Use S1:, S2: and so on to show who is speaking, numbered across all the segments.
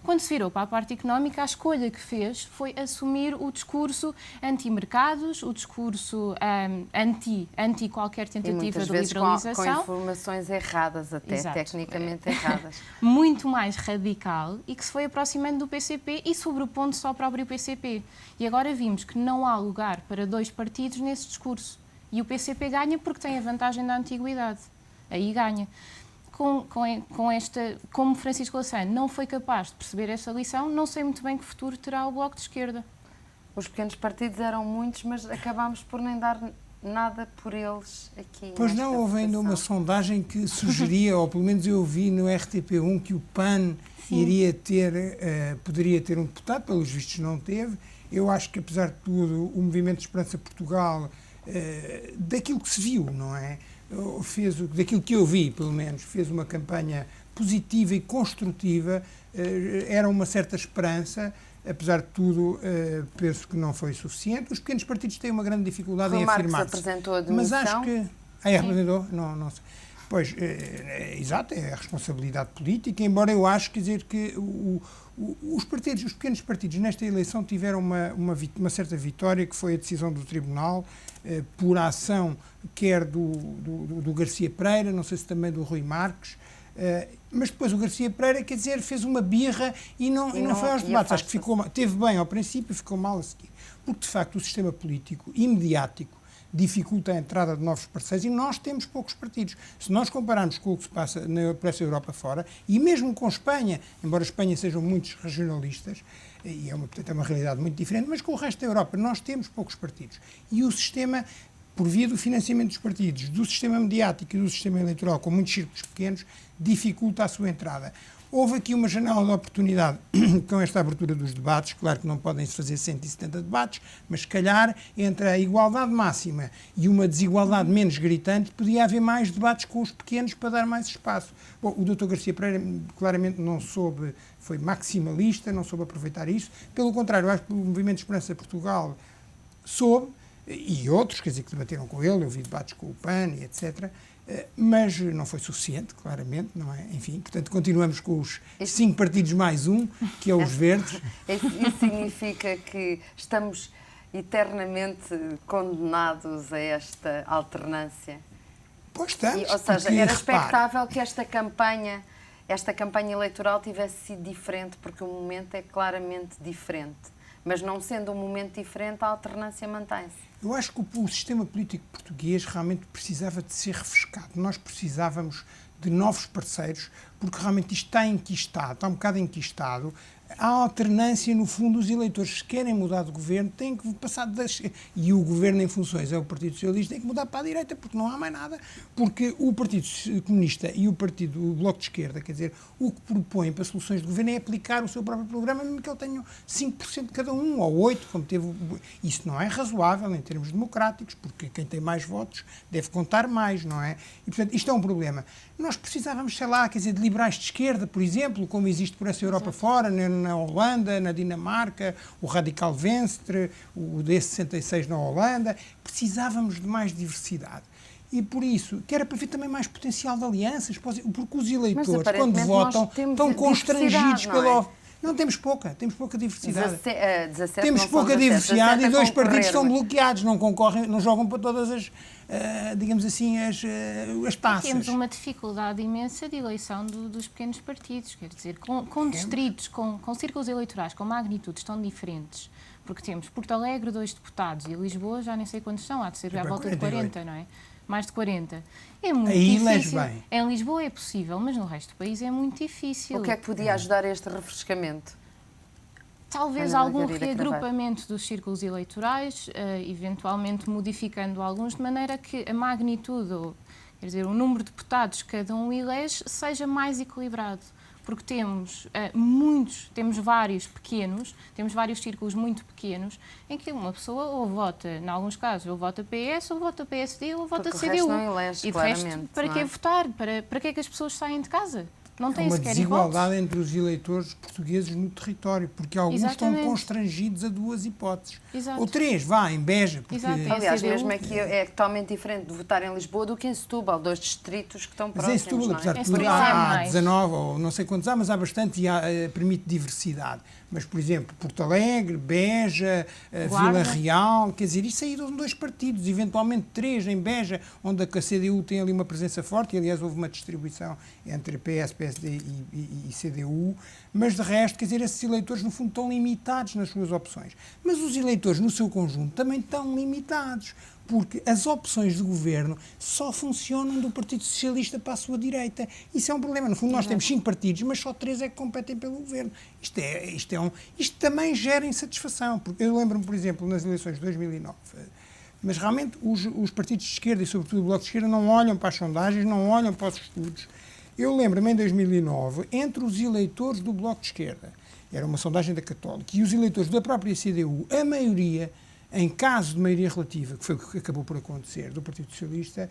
S1: Quando se virou para a parte económica, a escolha que fez foi assumir o discurso anti-mercados, o discurso anti qualquer tentativa de liberalização.
S2: Com informações erradas, até
S1: Exato.
S2: Tecnicamente erradas.
S1: Muito mais radical e que se foi aproximando do PCP e sobrepondo-se ao próprio PCP. E agora vimos que não há lugar para dois partidos nesse discurso. E o PCP ganha porque tem a vantagem da antiguidade. Aí ganha. Como Francisco Louçã não foi capaz de perceber essa lição, não sei muito bem que futuro terá o Bloco de Esquerda.
S2: Os pequenos partidos eram muitos, mas acabámos por nem dar nada por eles aqui.
S3: Pois não, houve ainda uma sondagem que sugeria, ou pelo menos eu vi no RTP1, que o PAN poderia ter um deputado, pelos vistos não teve. Eu acho que, apesar de tudo, o Movimento de Esperança Portugal, daquilo que se viu, não é? Daquilo que eu vi, pelo menos, fez uma campanha positiva e construtiva, era uma certa esperança, apesar de tudo, penso que não foi suficiente. Os pequenos partidos têm uma grande dificuldade em afirmar-se.
S2: Apresentou a demissão.
S3: Mas acho que... representou? Não sei. Pois, exato, é a responsabilidade política, embora eu acho, quer dizer, que os pequenos partidos nesta eleição tiveram uma certa vitória, que foi a decisão do Tribunal, por ação quer do Garcia Pereira, não sei se também do Rui Marques, mas depois o Garcia Pereira, quer dizer, fez uma birra e não foi aos debates. Acho que teve bem ao princípio e ficou mal a seguir. Porque, de facto, o sistema político e mediático dificulta a entrada de novos parceiros e nós temos poucos partidos. Se nós compararmos com o que se passa por essa Europa fora, e mesmo com Espanha, embora a Espanha sejam muitos regionalistas, e portanto, é uma realidade muito diferente, mas com o resto da Europa nós temos poucos partidos. E o sistema, por via do financiamento dos partidos, do sistema mediático e do sistema eleitoral, com muitos círculos pequenos, dificulta a sua entrada. Houve aqui uma janela de oportunidade com esta abertura dos debates, claro que não podem-se fazer 170 debates, mas se calhar entre a igualdade máxima e uma desigualdade menos gritante, podia haver mais debates com os pequenos para dar mais espaço. Bom, o Dr. Garcia Pereira claramente não soube, foi maximalista, não soube aproveitar isso. Pelo contrário, eu acho que o Movimento de Esperança Portugal soube, e outros, quer dizer, que debateram com ele, eu vi debates com o PAN e etc., mas não foi suficiente, claramente, não é? Enfim, portanto, continuamos com os 5 partidos mais um, que é os verdes.
S2: Isso significa que estamos eternamente condenados a esta alternância?
S3: Pois estamos.
S2: Ou seja, era expectável que esta campanha eleitoral tivesse sido diferente, porque o momento é claramente diferente. Mas não sendo um momento diferente, a alternância mantém-se.
S3: Eu acho que o sistema político português realmente precisava de ser refrescado. Nós precisávamos de novos parceiros, porque realmente isto está um bocado enquistado. Há alternância, no fundo, os eleitores, se querem mudar de governo, têm que passar e o governo em funções é o Partido Socialista, tem que mudar para a direita, porque não há mais nada. Porque o Partido Comunista e o Bloco de Esquerda, quer dizer, o que propõem para soluções de governo é aplicar o seu próprio programa, mesmo que ele tenha 5% de cada um, ou 8%, como teve. Isso não é razoável em termos democráticos, porque quem tem mais votos deve contar mais, não é? E, portanto, isto é um problema. Nós precisávamos, sei lá, quer dizer, de liberais de esquerda, por exemplo, como existe por essa Europa fora, na Holanda, na Dinamarca, o Radical Venstre, o D66 na Holanda. Precisávamos de mais diversidade. E por isso, que era para ver também mais potencial de alianças, porque os eleitores, quando votam, estão constrangidos pela... Não, temos pouca diversidade. Temos pouca diversidade e 2 partidos estão bloqueados, não concorrem, não jogam para todas as, digamos assim, as taças.
S1: Temos uma dificuldade imensa de eleição dos pequenos partidos, quer dizer, com distritos, com círculos eleitorais, com magnitudes tão diferentes, porque temos Porto Alegre 2 deputados e Lisboa já nem sei quantos são, há de ser à volta de 40, não é? Mais de 40. É muito difícil. Bem. Em Lisboa é possível, mas no resto do país é muito difícil.
S2: O que é que podia ajudar a este refrescamento?
S1: Talvez algum reagrupamento dos círculos eleitorais, eventualmente modificando alguns, de maneira que a magnitude, quer dizer, o número de deputados que cada um elege, seja mais equilibrado. Porque temos vários pequenos, temos vários círculos muito pequenos, em que uma pessoa ou vota, em alguns casos, ou vota PS, ou vota PSD, ou vota CDU.
S2: Não elege,
S1: e de resto, para que votar? Para que é que as pessoas saem de casa? Não
S3: É
S1: têm
S3: uma
S1: sequer
S3: desigualdade
S1: hipótese.
S3: entre os eleitores portugueses no território, porque alguns estão
S1: Exatamente.
S3: constrangidos a 2 hipóteses.
S1: Exato.
S3: Ou 3, vá, em Beja, porque...
S1: Exato.
S2: Aliás,
S1: CDU.
S2: mesmo aqui é totalmente diferente de votar em Lisboa do que em Setúbal, 2 distritos que estão
S3: Mas
S2: próximos.
S3: em Setúbal,
S2: não é?
S3: apesar de
S1: Em
S3: tudo,
S1: Setúbal é
S3: há
S1: mais.
S3: 19 ou não sei quantos há, mas há bastante e permite diversidade. Mas, por exemplo, Porto Alegre, Beja,
S1: Guarda.
S3: Vila Real, quer dizer, isso saíram 2 partidos, eventualmente 3 em Beja, onde a CDU tem ali uma presença forte, e aliás houve uma distribuição entre PS, PSD e CDU, mas de resto, quer dizer, esses eleitores no fundo estão limitados nas suas opções. Mas os eleitores no seu conjunto também estão limitados, porque as opções de governo só funcionam do Partido Socialista para a sua direita. Isso é um problema. No fundo, nós temos 5 partidos, mas só 3 é que competem pelo governo. Isto também gera insatisfação. Porque eu lembro-me, por exemplo, nas eleições de 2009, mas realmente os partidos de esquerda e sobretudo o Bloco de Esquerda não olham para as sondagens, não olham para os estudos. Eu lembro-me em 2009, entre os eleitores do Bloco de Esquerda, era uma sondagem da Católica, e os eleitores da própria CDU, a maioria, em caso de maioria relativa, que foi o que acabou por acontecer, do Partido Socialista,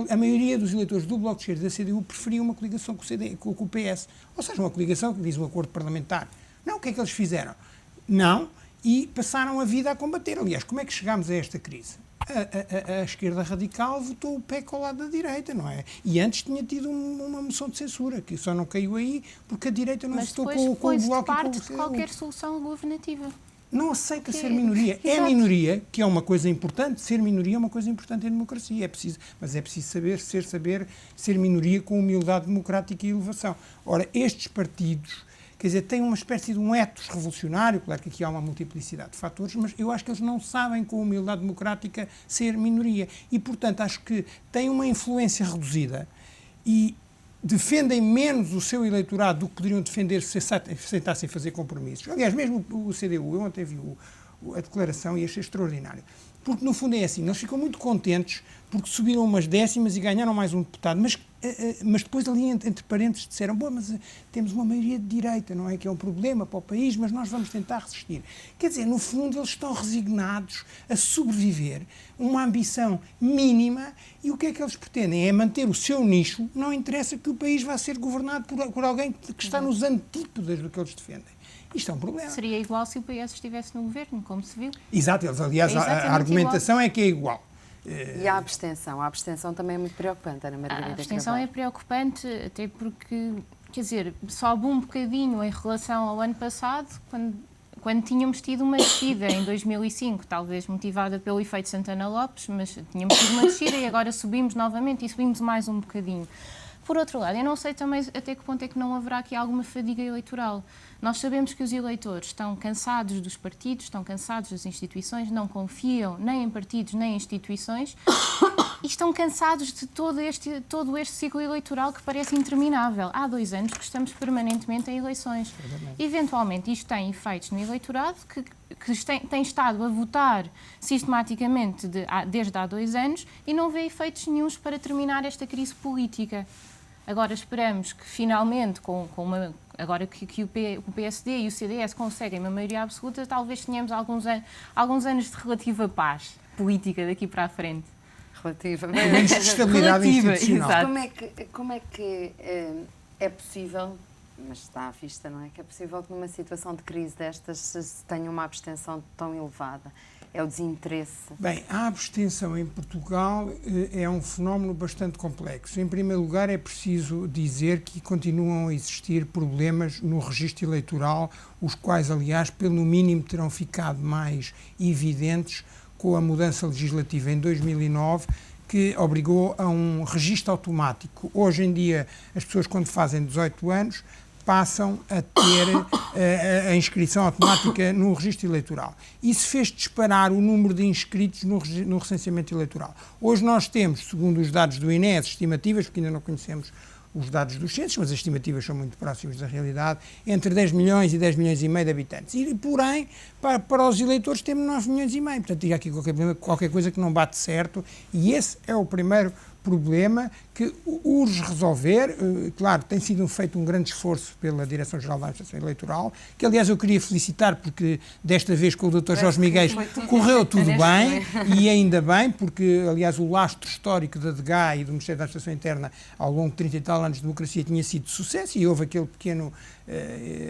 S3: a maioria dos eleitores do Bloco de Esquerda e da CDU preferia uma coligação com o PS. Ou seja, uma coligação que diz um acordo parlamentar. Não, o que é que eles fizeram? Não, e passaram a vida a combater. Aliás, como é que chegámos a esta crise? A esquerda radical votou o PEC ao lado da direita, não é? E antes tinha tido uma moção de censura, que só não caiu aí porque a direita não
S1: Mas
S3: votou
S1: depois
S3: com o
S1: foi-se de
S3: Bloco e com
S1: parte
S3: o
S1: de
S3: CDU.
S1: qualquer solução governativa.
S3: Não aceita ser minoria. É
S1: Exato.
S3: minoria, que é uma coisa importante. Ser minoria é uma coisa importante em democracia. Mas é preciso saber ser minoria com humildade democrática e elevação. Ora, estes partidos, quer dizer, têm uma espécie de um ethos revolucionário. Claro que aqui há uma multiplicidade de fatores, mas eu acho que eles não sabem, com humildade democrática, ser minoria. E, portanto, acho que têm uma influência reduzida e defendem menos o seu eleitorado do que poderiam defender se aceitassem fazer compromissos. Aliás, mesmo o CDU, eu ontem vi a declaração e achei extraordinário. Porque, no fundo, é assim, eles ficam muito contentes porque subiram umas décimas e ganharam mais um deputado, mas depois ali, entre parênteses, disseram, bom, mas temos uma maioria de direita, não é? Que é um problema para o país, mas nós vamos tentar resistir. Quer dizer, no fundo, eles estão resignados a sobreviver, uma ambição mínima, e o que é que eles pretendem? É manter o seu nicho, não interessa que o país vá ser governado por alguém que está nos antípodas do que eles defendem. Isto é um problema.
S1: Seria igual se o PS estivesse no governo, como se viu.
S3: Exato, aliás,
S1: É exatamente
S3: a argumentação é que é igual.
S2: E a abstenção também é muito preocupante, Ana Margarida.
S1: A abstenção
S2: Carvalho.
S1: é preocupante, até porque, quer dizer, sobe um bocadinho em relação ao ano passado, quando tínhamos tido uma descida em 2005, talvez motivada pelo efeito Santana Lopes, mas tínhamos tido uma descida e agora subimos novamente e subimos mais um bocadinho. Por outro lado, eu não sei também até que ponto é que não haverá aqui alguma fadiga eleitoral. Nós sabemos que os eleitores estão cansados dos partidos, estão cansados das instituições, não confiam nem em partidos nem em instituições e estão cansados de todo este ciclo eleitoral que parece interminável. Há 2 anos que estamos permanentemente em eleições. Eventualmente, isto tem efeitos no eleitorado que tem estado a votar sistematicamente desde há 2 anos e não vê efeitos nenhuns para terminar esta crise política. Agora esperamos que finalmente, agora que o PSD e o CDS conseguem uma maioria absoluta, talvez tenhamos alguns anos de relativa paz política daqui para a frente.
S2: Relativamente.
S3: Pelo menos de estabilidade
S1: Relativa,
S3: institucional.
S1: exato.
S2: Como é que é possível, mas está à vista, não é? Que é possível que numa situação de crise destas se tenha uma abstenção tão elevada? É o desinteresse?
S3: Bem, a abstenção em Portugal é um fenómeno bastante complexo. Em primeiro lugar, é preciso dizer que continuam a existir problemas no registro eleitoral, os quais, aliás, pelo mínimo terão ficado mais evidentes com a mudança legislativa em 2009, que obrigou a um registro automático. Hoje em dia, as pessoas, quando fazem 18 anos, passam a ter a inscrição automática no registro eleitoral. Isso fez disparar o número de inscritos no recenseamento eleitoral. Hoje nós temos, segundo os dados do INE, as estimativas, porque ainda não conhecemos os dados dos censos, mas as estimativas são muito próximas da realidade, entre 10 milhões e 10 milhões e meio de habitantes. E, porém, para os eleitores temos 9 milhões e meio. Portanto, há aqui qualquer coisa que não bate certo, e esse é o primeiro problema que urge resolver. Claro, tem sido feito um grande esforço pela Direção-Geral da Administração Eleitoral, que aliás eu queria felicitar porque desta vez com o Dr. Jorge Miguel correu tudo bem, e ainda bem, porque aliás o lastro histórico da DGA e do Ministério da Administração Interna ao longo de 30 e tal anos de democracia tinha sido de sucesso, e houve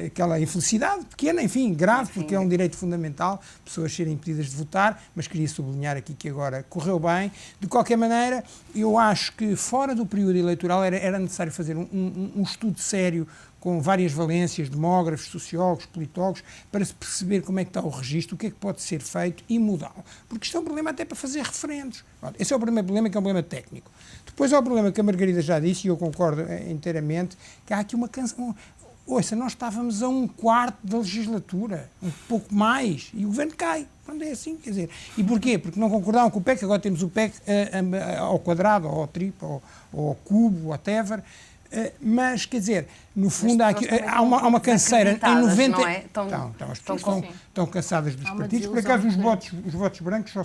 S3: aquela infelicidade pequena, enfim, grave, porque é um direito fundamental, pessoas serem impedidas de votar, mas queria sublinhar aqui que agora correu bem. De qualquer maneira, eu acho que fora do período eleitoral era necessário fazer um estudo sério com várias valências, demógrafos, sociólogos, politólogos, para se perceber como é que está o registro, o que é que pode ser feito e mudá-lo. Porque isto é um problema até para fazer referendos. Esse é o primeiro problema, que é um problema técnico. Depois há o problema que a Margarida já disse, e eu concordo inteiramente, que há aqui uma canção. Ouça, nós estávamos a um quarto da legislatura, um pouco mais, e o governo cai. Quando é assim, quer dizer. E porquê? Porque não concordavam com o PEC, agora temos o PEC ao quadrado, ou ao triplo, ou ao cubo, whatever. Mas, quer dizer, no fundo há uma canseira em 90...
S2: Não é?
S3: As pessoas estão cansadas dos partidos. Por acaso os votos brancos só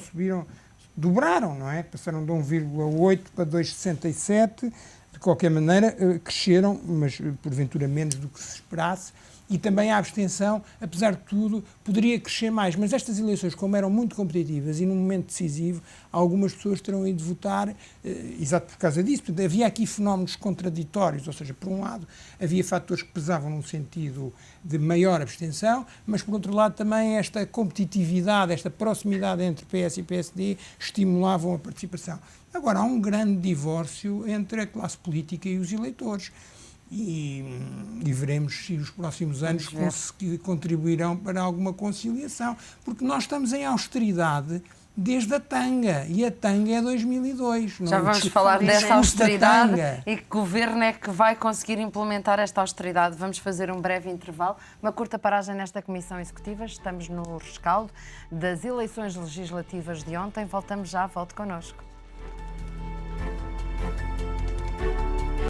S3: dobraram, não é? Passaram de 1,8 para 2,67. De qualquer maneira, cresceram, mas porventura menos do que se esperasse, e também a abstenção, apesar de tudo, poderia crescer mais. Mas estas eleições, como eram muito competitivas e num momento decisivo, algumas pessoas terão ido votar, exato por causa disso. Portanto, havia aqui fenómenos contraditórios, ou seja, por um lado, havia fatores que pesavam num sentido de maior abstenção, mas por outro lado também esta competitividade, esta proximidade entre PS e PSD estimulavam a participação. Agora, há um grande divórcio entre a classe política e os eleitores. E veremos se os próximos anos contribuirão para alguma conciliação. Porque nós estamos em austeridade desde a tanga, e a tanga é 2002.
S2: Já vamos falar dessa austeridade e que governo é que vai conseguir implementar esta austeridade. Vamos fazer um breve intervalo, uma curta paragem nesta Comissão Executiva. Estamos no rescaldo das eleições legislativas de ontem. Voltamos já, volte connosco.